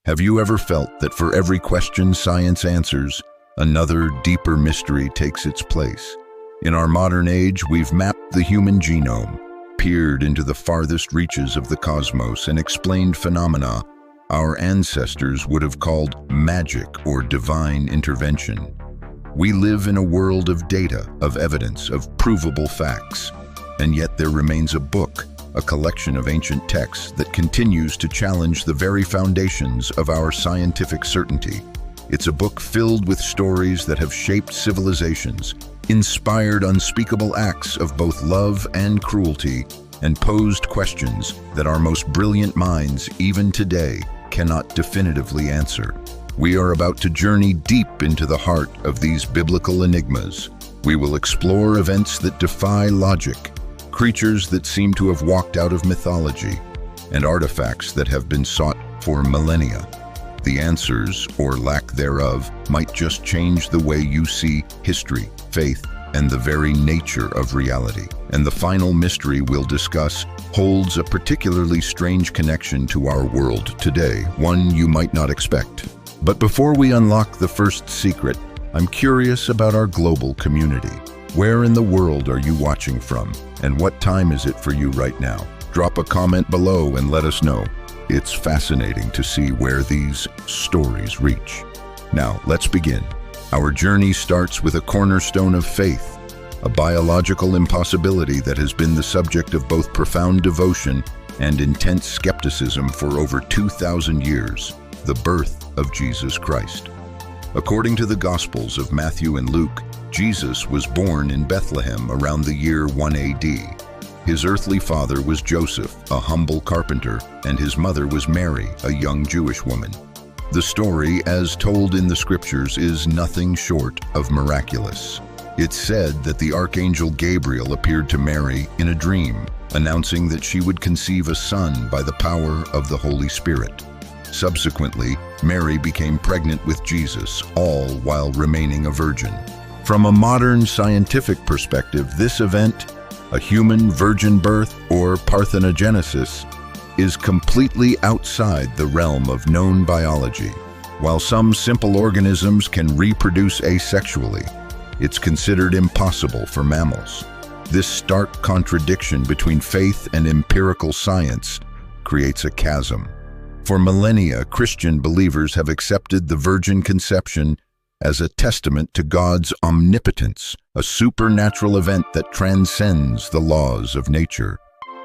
Have you ever felt that for every question science answers, another deeper mystery takes its place? In our modern age, we've mapped the human genome, peered into the farthest reaches of the cosmos, and explained phenomena our ancestors would have called magic or divine intervention. We live in a world of data, of evidence, of provable facts, and yet there remains a book, a collection of ancient texts that continues to challenge the very foundations of our scientific certainty. It's a book filled with stories that have shaped civilizations, inspired unspeakable acts of both love and cruelty, and posed questions that our most brilliant minds, even today, cannot definitively answer. We are about to journey deep into the heart of these biblical enigmas. We will explore events that defy logic, creatures that seem to have walked out of mythology, and artifacts that have been sought for millennia. The answers, or lack thereof, might just change the way you see history, faith, and the very nature of reality. And the final mystery we'll discuss holds a particularly strange connection to our world today, one you might not expect. But before we unlock the first secret, I'm curious about our global community. Where in the world are you watching from? And what time is it for you right now? Drop a comment below and let us know. It's fascinating to see where these stories reach. Now, let's begin. Our journey starts with a cornerstone of faith, a biological impossibility that has been the subject of both profound devotion and intense skepticism for over 2,000 years, the birth of Jesus Christ. According to the Gospels of Matthew and Luke, Jesus was born in Bethlehem around the year 1 AD. His earthly father was Joseph, a humble carpenter, and his mother was Mary, a young Jewish woman. The story, as told in the scriptures, is nothing short of miraculous. It's said that the archangel Gabriel appeared to Mary in a dream, announcing that she would conceive a son by the power of the Holy Spirit. Subsequently, Mary became pregnant with Jesus, all while remaining a virgin. From a modern scientific perspective, this event, a human virgin birth or parthenogenesis, is completely outside the realm of known biology. While some simple organisms can reproduce asexually, it's considered impossible for mammals. This stark contradiction between faith and empirical science creates a chasm. For millennia, Christian believers have accepted the virgin conception as a testament to God's omnipotence, a supernatural event that transcends the laws of nature.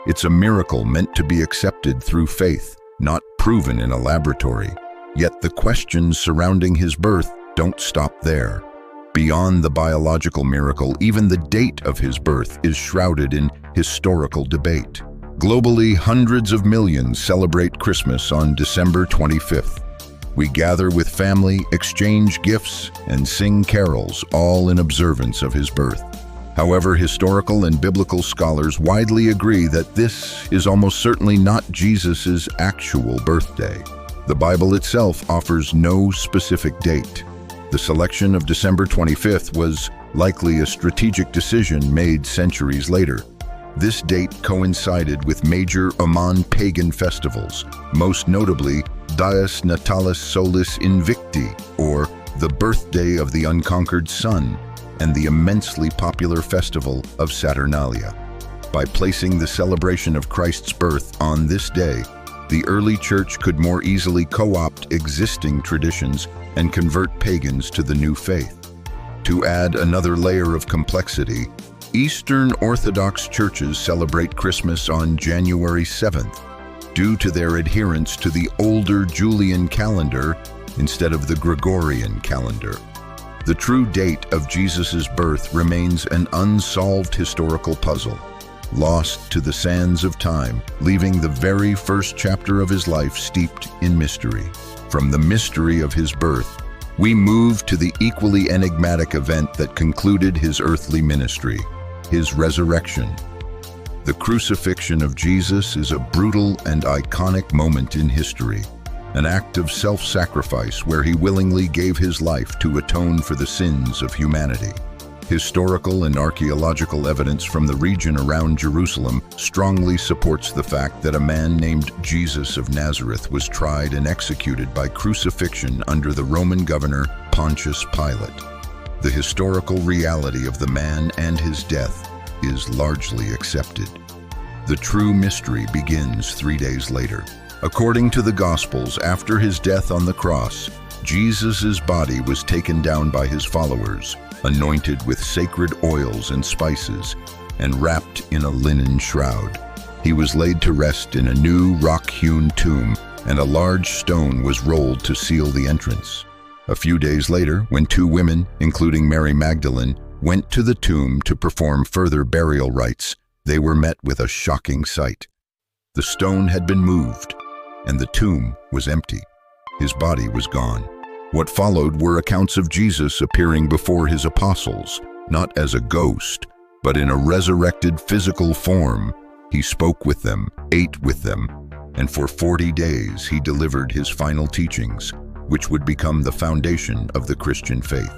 It's a miracle meant to be accepted through faith, not proven in a laboratory. Yet the questions surrounding his birth don't stop there. Beyond the biological miracle, even the date of his birth is shrouded in historical debate. Globally, hundreds of millions celebrate Christmas on December 25th. We gather with family, exchange gifts, and sing carols, all in observance of his birth. However, historical and biblical scholars widely agree that this is almost certainly not Jesus' actual birthday. The Bible itself offers no specific date. The selection of December 25th was likely a strategic decision made centuries later. This date coincided with major Oman pagan festivals, most notably Dies Natalis Solis Invicti, or the birthday of the unconquered sun, and the immensely popular festival of Saturnalia. By placing the celebration of Christ's birth on this day, the early church could more easily co-opt existing traditions and convert pagans to the new faith. To add another layer of complexity, Eastern Orthodox churches celebrate Christmas on January 7th, due to their adherence to the older Julian calendar instead of the Gregorian calendar. The true date of Jesus' birth remains an unsolved historical puzzle, lost to the sands of time, leaving the very first chapter of his life steeped in mystery. From the mystery of his birth, we move to the equally enigmatic event that concluded his earthly ministry, his resurrection. The crucifixion of Jesus is a brutal and iconic moment in history, an act of self-sacrifice where he willingly gave his life to atone for the sins of humanity. Historical and archaeological evidence from the region around Jerusalem strongly supports the fact that a man named Jesus of Nazareth was tried and executed by crucifixion under the Roman governor Pontius Pilate. The historical reality of the man and his death is largely accepted. The true mystery begins 3 days later. According to the Gospels, after his death on the cross, Jesus' body was taken down by his followers, anointed with sacred oils and spices, and wrapped in a linen shroud. He was laid to rest in a new rock-hewn tomb, and a large stone was rolled to seal the entrance. A few days later, when 2 women, including Mary Magdalene, went to the tomb to perform further burial rites, they were met with a shocking sight. The stone had been moved, and the tomb was empty. His body was gone. What followed were accounts of Jesus appearing before his apostles, not as a ghost, but in a resurrected physical form. He spoke with them, ate with them, and for 40 days he delivered his final teachings, which would become the foundation of the Christian faith.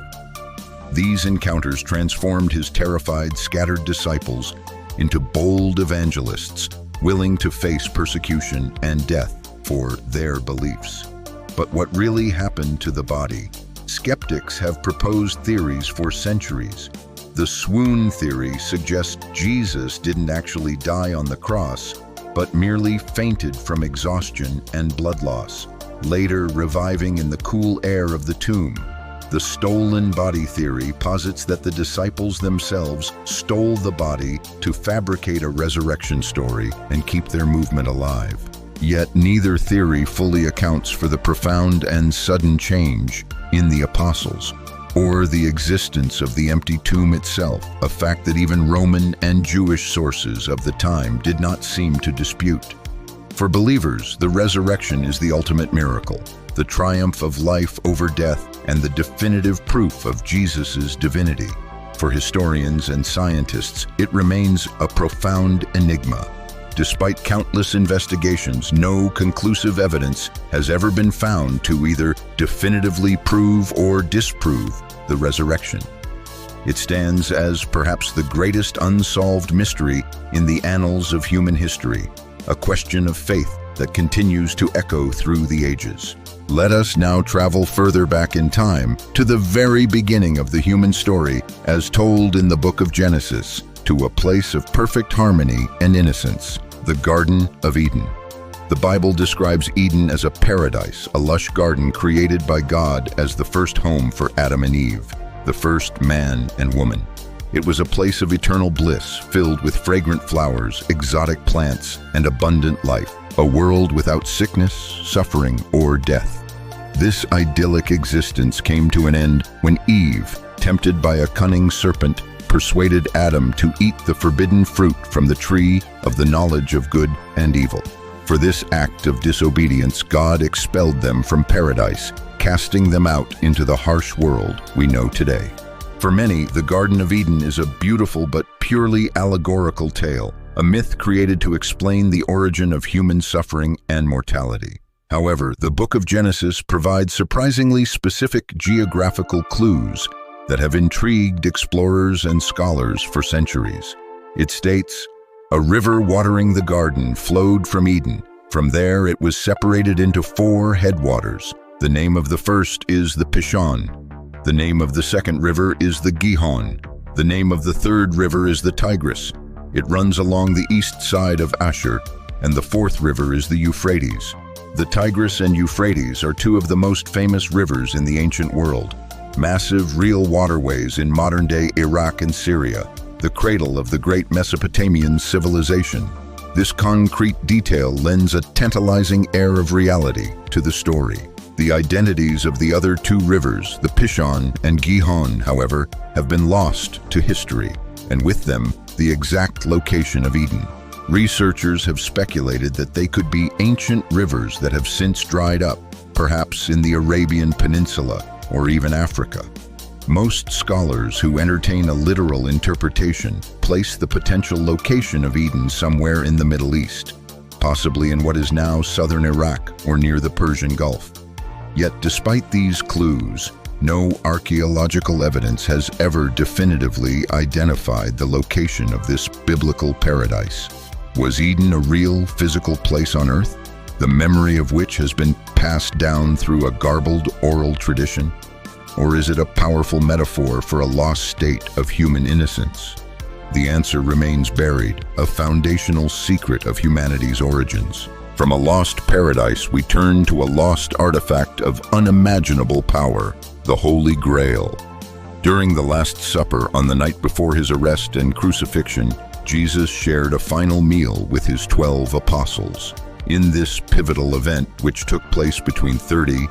These encounters transformed his terrified, scattered disciples into bold evangelists, willing to face persecution and death for their beliefs. But what really happened to the body? Skeptics have proposed theories for centuries. The swoon theory suggests Jesus didn't actually die on the cross, but merely fainted from exhaustion and blood loss, later reviving in the cool air of the tomb. The stolen body theory posits that the disciples themselves stole the body to fabricate a resurrection story and keep their movement alive. Yet neither theory fully accounts for the profound and sudden change in the apostles, or the existence of the empty tomb itself, a fact that even Roman and Jewish sources of the time did not seem to dispute. For believers, the resurrection is the ultimate miracle, the triumph of life over death, and the definitive proof of Jesus' divinity. For historians and scientists, it remains a profound enigma. Despite countless investigations, no conclusive evidence has ever been found to either definitively prove or disprove the resurrection. It stands as perhaps the greatest unsolved mystery in the annals of human history, a question of faith that continues to echo through the ages. Let us now travel further back in time to the very beginning of the human story as told in the book of Genesis, to a place of perfect harmony and innocence, the Garden of Eden. The Bible describes Eden as a paradise, a lush garden created by God as the first home for Adam and Eve, the first man and woman. It was a place of eternal bliss, filled with fragrant flowers, exotic plants, and abundant life, a world without sickness, suffering, or death. This idyllic existence came to an end when Eve, tempted by a cunning serpent, persuaded Adam to eat the forbidden fruit from the tree of the knowledge of good and evil. For this act of disobedience, God expelled them from paradise, casting them out into the harsh world we know today. For many, the Garden of Eden is a beautiful but purely allegorical tale, a myth created to explain the origin of human suffering and mortality. However, the book of Genesis provides surprisingly specific geographical clues that have intrigued explorers and scholars for centuries. It states, "A river watering the garden flowed from Eden. From there it was separated into 4 headwaters. The name of the first is the Pishon. The name of the second river is the Gihon. The name of the third river is the Tigris. It runs along the east side of Ashur, and the fourth river is the Euphrates." The Tigris and Euphrates are 2 of the most famous rivers in the ancient world, massive real waterways in modern-day Iraq and Syria, the cradle of the great Mesopotamian civilization. This concrete detail lends a tantalizing air of reality to the story. The identities of the other 2 rivers, the Pishon and Gihon, however, have been lost to history, and with them, the exact location of Eden. Researchers have speculated that they could be ancient rivers that have since dried up, perhaps in the Arabian Peninsula or even Africa. Most scholars who entertain a literal interpretation place the potential location of Eden somewhere in the Middle East, possibly in what is now southern Iraq or near the Persian Gulf. Yet despite these clues, no archaeological evidence has ever definitively identified the location of this biblical paradise. Was Eden a real physical place on earth, the memory of which has been passed down through a garbled oral tradition? Or is it a powerful metaphor for a lost state of human innocence? The answer remains buried, a foundational secret of humanity's origins. From a lost paradise, we turn to a lost artifact of unimaginable power, the Holy Grail. During the Last Supper, on the night before his arrest and crucifixion, Jesus shared a final meal with his 12 apostles. In this pivotal event, which took place between 30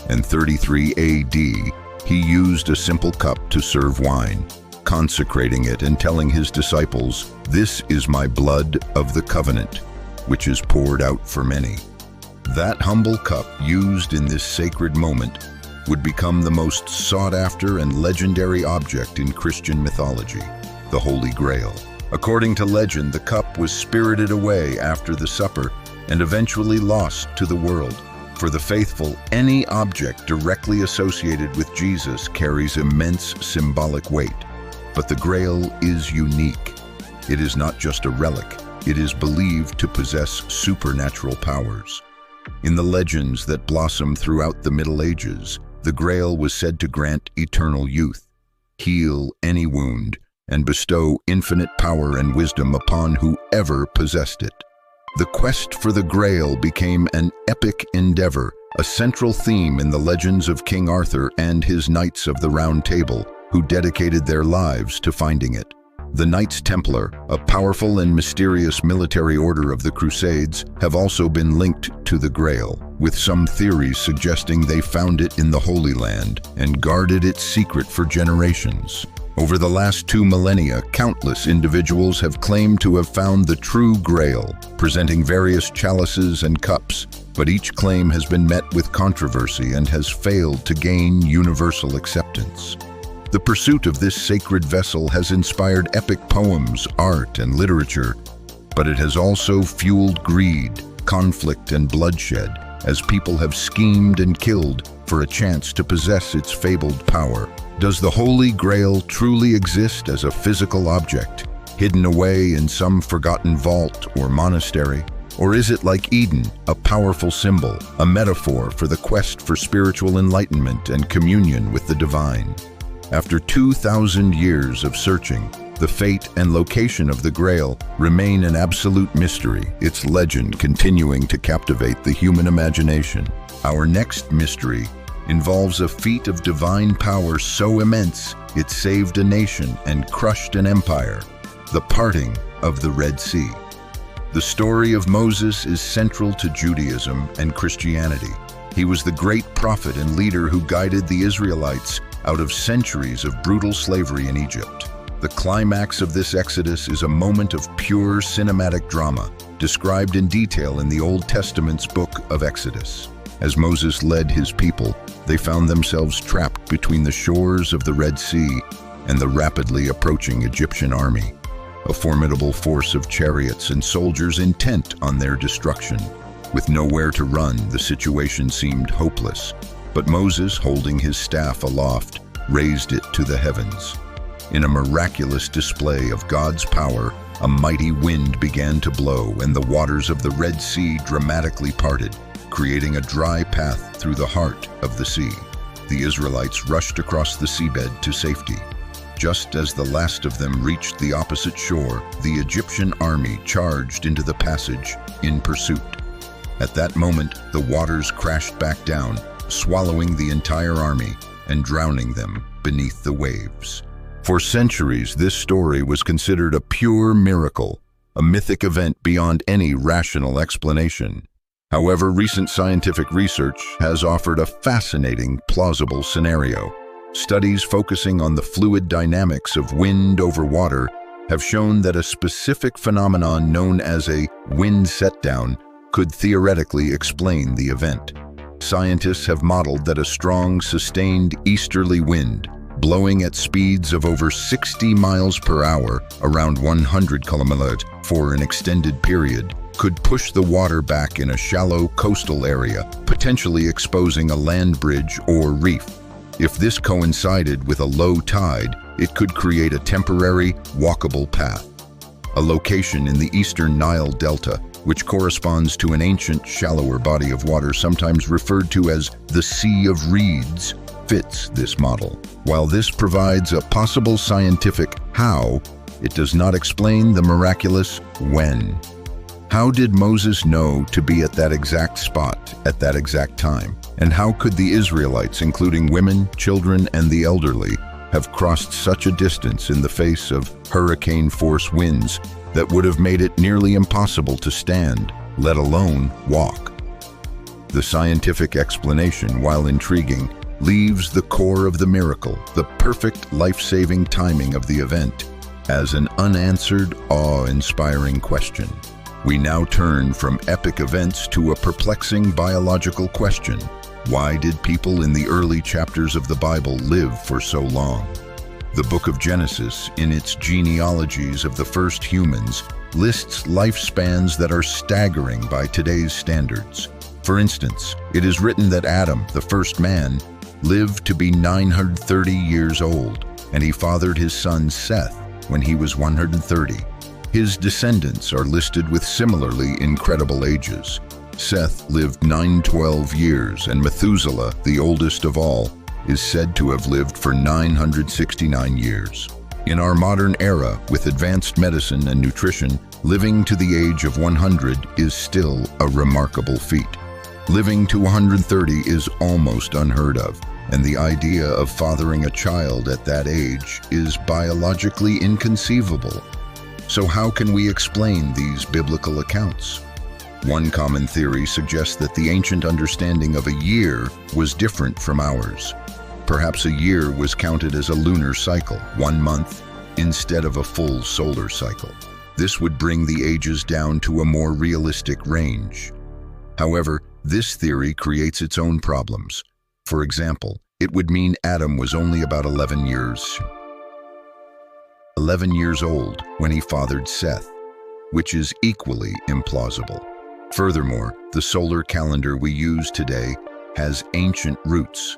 and 33 AD, he used a simple cup to serve wine, consecrating it and telling his disciples, "This is my blood of the covenant, which is poured out for many." That humble cup used in this sacred moment would become the most sought-after and legendary object in Christian mythology, the Holy Grail. According to legend, the cup was spirited away after the supper and eventually lost to the world. For the faithful, any object directly associated with Jesus carries immense symbolic weight. But the Grail is unique. It is not just a relic. It is believed to possess supernatural powers. In the legends that blossom throughout the Middle Ages, the Grail was said to grant eternal youth, heal any wound, and bestow infinite power and wisdom upon whoever possessed it. The quest for the Grail became an epic endeavor, a central theme in the legends of King Arthur and his Knights of the Round Table, who dedicated their lives to finding it. The Knights Templar, a powerful and mysterious military order of the Crusades, have also been linked to the Grail, with some theories suggesting they found it in the Holy Land and guarded its secret for generations. Over the last 2 millennia, countless individuals have claimed to have found the true Grail, presenting various chalices and cups, but each claim has been met with controversy and has failed to gain universal acceptance. The pursuit of this sacred vessel has inspired epic poems, art, and literature, but it has also fueled greed, conflict, and bloodshed, as people have schemed and killed for a chance to possess its fabled power. Does the Holy Grail truly exist as a physical object, hidden away in some forgotten vault or monastery? Or is it like Eden, a powerful symbol, a metaphor for the quest for spiritual enlightenment and communion with the divine? After 2,000 years of searching, the fate and location of the Grail remain an absolute mystery, its legend continuing to captivate the human imagination. Our next mystery involves a feat of divine power so immense it saved a nation and crushed an empire, the parting of the Red Sea. The story of Moses is central to Judaism and Christianity. He was the great prophet and leader who guided the Israelites out of centuries of brutal slavery in Egypt. The climax of this exodus is a moment of pure cinematic drama, described in detail in the Old Testament's book of Exodus. As Moses led his people, they found themselves trapped between the shores of the Red Sea and the rapidly approaching Egyptian army, a formidable force of chariots and soldiers intent on their destruction. With nowhere to run, the situation seemed hopeless, but Moses, holding his staff aloft, raised it to the heavens. In a miraculous display of God's power, a mighty wind began to blow, and the waters of the Red Sea dramatically parted, creating a dry path through the heart of the sea. The Israelites rushed across the seabed to safety. Just as the last of them reached the opposite shore, the Egyptian army charged into the passage in pursuit. At that moment, the waters crashed back down, swallowing the entire army and drowning them beneath the waves. For centuries, this story was considered a pure miracle, a mythic event beyond any rational explanation. However, recent scientific research has offered a fascinating, plausible scenario. Studies focusing on the fluid dynamics of wind over water have shown that a specific phenomenon known as a wind setdown could theoretically explain the event. Scientists have modeled that a strong, sustained easterly wind, blowing at speeds of over 60 miles per hour, around 100 km for an extended period, could push the water back in a shallow coastal area, potentially exposing a land bridge or reef. If this coincided with a low tide, it could create a temporary, walkable path. A location in the eastern Nile Delta, which corresponds to an ancient, shallower body of water sometimes referred to as the Sea of Reeds, fits this model. While this provides a possible scientific how, it does not explain the miraculous when. How did Moses know to be at that exact spot at that exact time? And how could the Israelites, including women, children, and the elderly, have crossed such a distance in the face of hurricane-force winds that would have made it nearly impossible to stand, let alone walk? The scientific explanation, while intriguing, leaves the core of the miracle, the perfect life-saving timing of the event, as an unanswered, awe-inspiring question. We now turn from epic events to a perplexing biological question. Why did people in the early chapters of the Bible live for so long? The book of Genesis, in its genealogies of the first humans, lists lifespans that are staggering by today's standards. For instance, it is written that Adam, the first man, lived to be 930 years old, and he fathered his son Seth when he was 130. His descendants are listed with similarly incredible ages. Seth lived 912 years, and Methuselah, the oldest of all, is said to have lived for 969 years. In our modern era, with advanced medicine and nutrition, living to the age of 100 is still a remarkable feat. Living to 130 is almost unheard of, and the idea of fathering a child at that age is biologically inconceivable. So how can we explain these biblical accounts? One common theory suggests that the ancient understanding of a year was different from ours. Perhaps a year was counted as a lunar cycle, 1 month, instead of a full solar cycle. This would bring the ages down to a more realistic range. However, this theory creates its own problems. For example, it would mean Adam was only about 11 years old when he fathered Seth, which is equally implausible. Furthermore, the solar calendar we use today has ancient roots,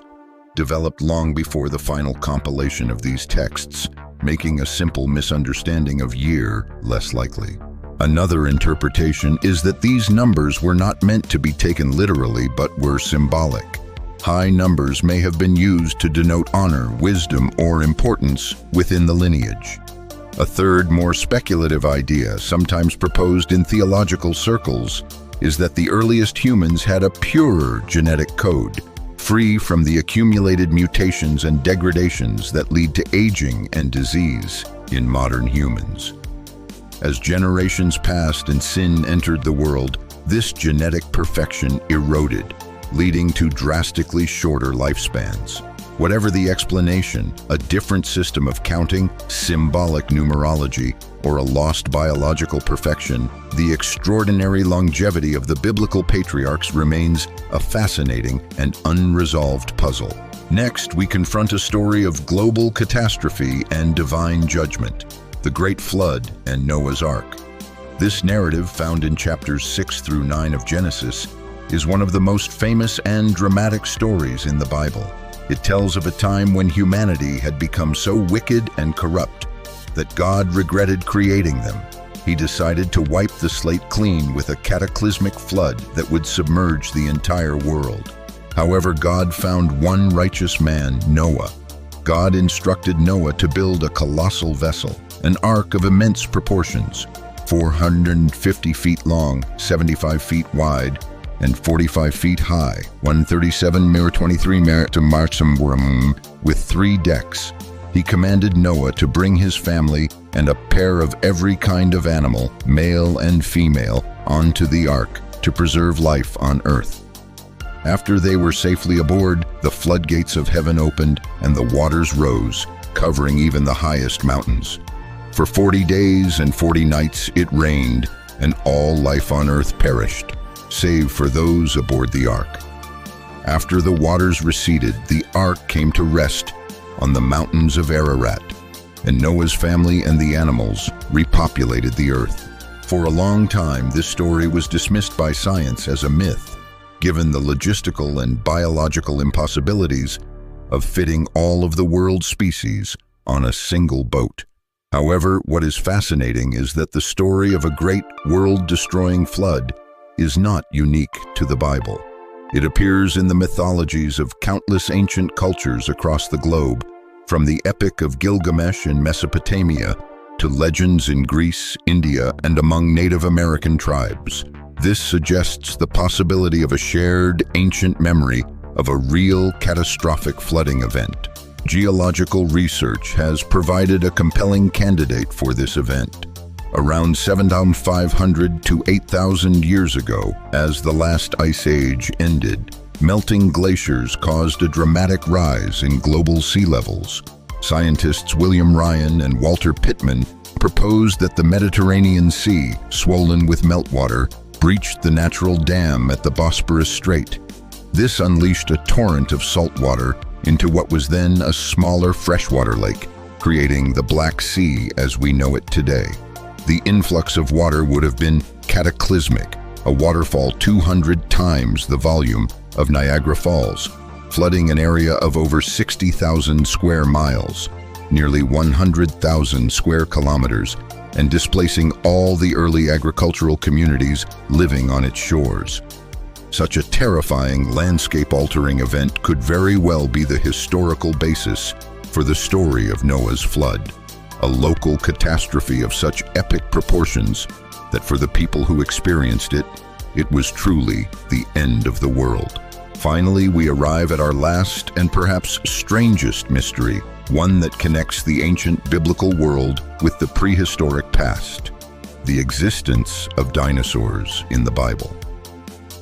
developed long before the final compilation of these texts, making a simple misunderstanding of year less likely. Another interpretation is that these numbers were not meant to be taken literally, but were symbolic. High numbers may have been used to denote honor, wisdom, or importance within the lineage. A third, more speculative idea, sometimes proposed in theological circles, is that the earliest humans had a purer genetic code, free from the accumulated mutations and degradations that lead to aging and disease in modern humans. As generations passed and sin entered the world, this genetic perfection eroded, leading to drastically shorter lifespans. Whatever the explanation, a different system of counting, symbolic numerology, or a lost biological perfection, the extraordinary longevity of the biblical patriarchs remains a fascinating and unresolved puzzle. Next, we confront a story of global catastrophe and divine judgment, the Great Flood and Noah's Ark. This narrative, found in chapters 6 through 9 of Genesis, is one of the most famous and dramatic stories in the Bible. It tells of a time when humanity had become so wicked and corrupt that God regretted creating them. He decided to wipe the slate clean with a cataclysmic flood that would submerge the entire world. However, God found one righteous man, Noah. God instructed Noah to build a colossal vessel, an ark of immense proportions, 450 feet long, 75 feet wide, and 45 feet high, 137-23 to Marcham, with 3 decks. He commanded Noah to bring his family and a pair of every kind of animal, male and female, onto the ark to preserve life on earth. After they were safely aboard, the floodgates of heaven opened and the waters rose, covering even the highest mountains. For 40 days and 40 nights it rained, and all life on earth perished, save for those aboard the ark. After the waters receded, the ark came to rest on the mountains of Ararat, and Noah's family and the animals repopulated the earth. For a long time, this story was dismissed by science as a myth, given the logistical and biological impossibilities, of fitting all of the world's species on a single boat. However, what is fascinating is that the story of a great world-destroying flood is not unique to the Bible. It appears in the mythologies of countless ancient cultures across the globe, from the Epic of Gilgamesh in Mesopotamia to legends in Greece, India, and among Native American tribes. This suggests the possibility of a shared ancient memory of a real catastrophic flooding event. Geological research has provided a compelling candidate for this event. Around 7,500 to 8,000 years ago, as the last ice age ended, melting glaciers caused a dramatic rise in global sea levels. Scientists William Ryan and Walter Pittman proposed that the Mediterranean Sea, swollen with meltwater, breached the natural dam at the Bosporus Strait. This unleashed a torrent of salt water into what was then a smaller freshwater lake, creating the Black Sea as we know it today. The influx of water would have been cataclysmic, a waterfall 200 times the volume of Niagara Falls, flooding an area of over 60,000 square miles, nearly 100,000 square kilometers, and displacing all the early agricultural communities living on its shores. Such a terrifying, landscape-altering event could very well be the historical basis for the story of Noah's flood, a local catastrophe of such epic proportions that for the people who experienced it, it was truly the end of the world. Finally, we arrive at our last and perhaps strangest mystery, one that connects the ancient biblical world with the prehistoric past: the existence of dinosaurs in the Bible.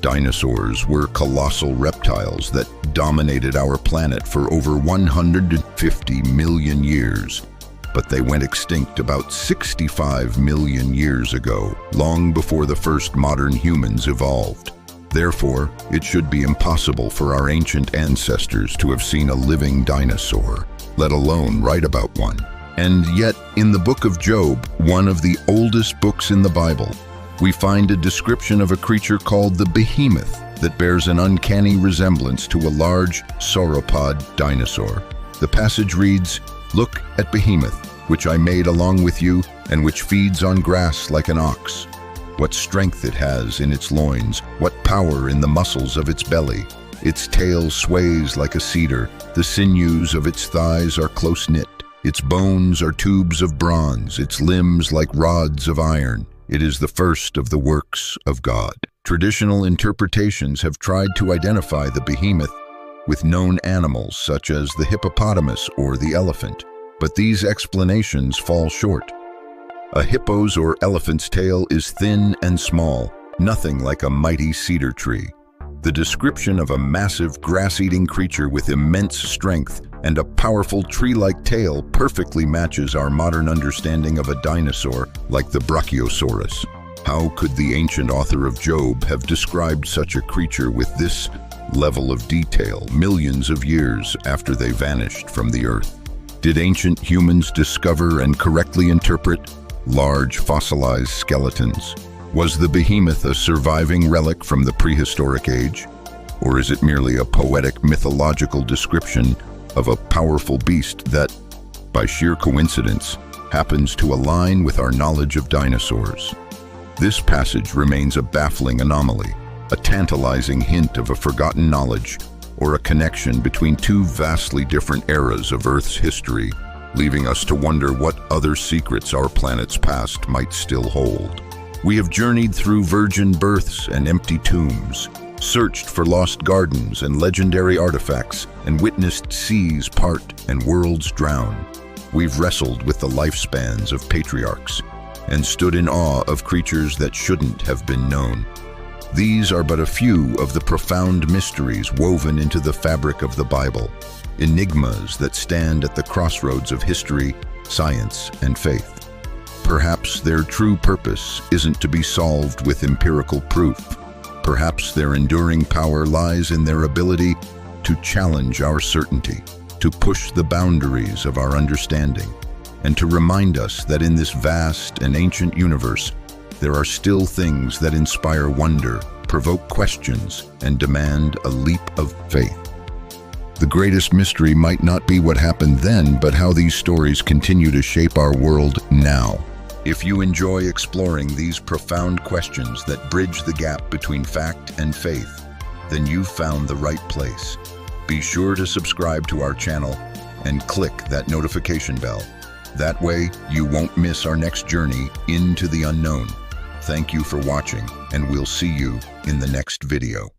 Dinosaurs were colossal reptiles that dominated our planet for over 150 million years, but they went extinct about 65 million years ago, long before the first modern humans evolved. Therefore, it should be impossible for our ancient ancestors to have seen a living dinosaur, let alone write about one. And yet, in the book of Job, one of the oldest books in the Bible, we find a description of a creature called the behemoth that bears an uncanny resemblance to a large sauropod dinosaur. The passage reads, "Look at behemoth, which I made along with you, and which feeds on grass like an ox. What strength it has in its loins, what power in the muscles of its belly. Its tail sways like a cedar, the sinews of its thighs are close-knit. Its bones are tubes of bronze, its limbs like rods of iron. It is the first of the works of God." Traditional interpretations have tried to identify the behemoth with known animals such as the hippopotamus or the elephant, but these explanations fall short. A hippo's or elephant's tail is thin and small, nothing like a mighty cedar tree. The description of a massive grass-eating creature with immense strength and a powerful tree-like tail perfectly matches our modern understanding of a dinosaur like the Brachiosaurus. How could the ancient author of Job have described such a creature with this level of detail millions of years after they vanished from the earth? Did ancient humans discover and correctly interpret large fossilized skeletons? Was the behemoth a surviving relic from the prehistoric age? Or is it merely a poetic mythological description of a powerful beast that, by sheer coincidence, happens to align with our knowledge of dinosaurs? This passage remains a baffling anomaly, a tantalizing hint of a forgotten knowledge, or a connection between two vastly different eras of Earth's history, leaving us to wonder what other secrets our planet's past might still hold. We have journeyed through virgin births and empty tombs, searched for lost gardens and legendary artifacts, and witnessed seas part and worlds drown. We've wrestled with the lifespans of patriarchs and stood in awe of creatures that shouldn't have been known. These are but a few of the profound mysteries woven into the fabric of the Bible, enigmas that stand at the crossroads of history, science, and faith. Perhaps their true purpose isn't to be solved with empirical proof. Perhaps their enduring power lies in their ability to challenge our certainty, to push the boundaries of our understanding, and to remind us that in this vast and ancient universe, there are still things that inspire wonder, provoke questions, and demand a leap of faith. The greatest mystery might not be what happened then, but how these stories continue to shape our world now. If you enjoy exploring these profound questions that bridge the gap between fact and faith, then you've found the right place. Be sure to subscribe to our channel and click that notification bell. That way, you won't miss our next journey into the unknown. Thank you for watching, and we'll see you in the next video.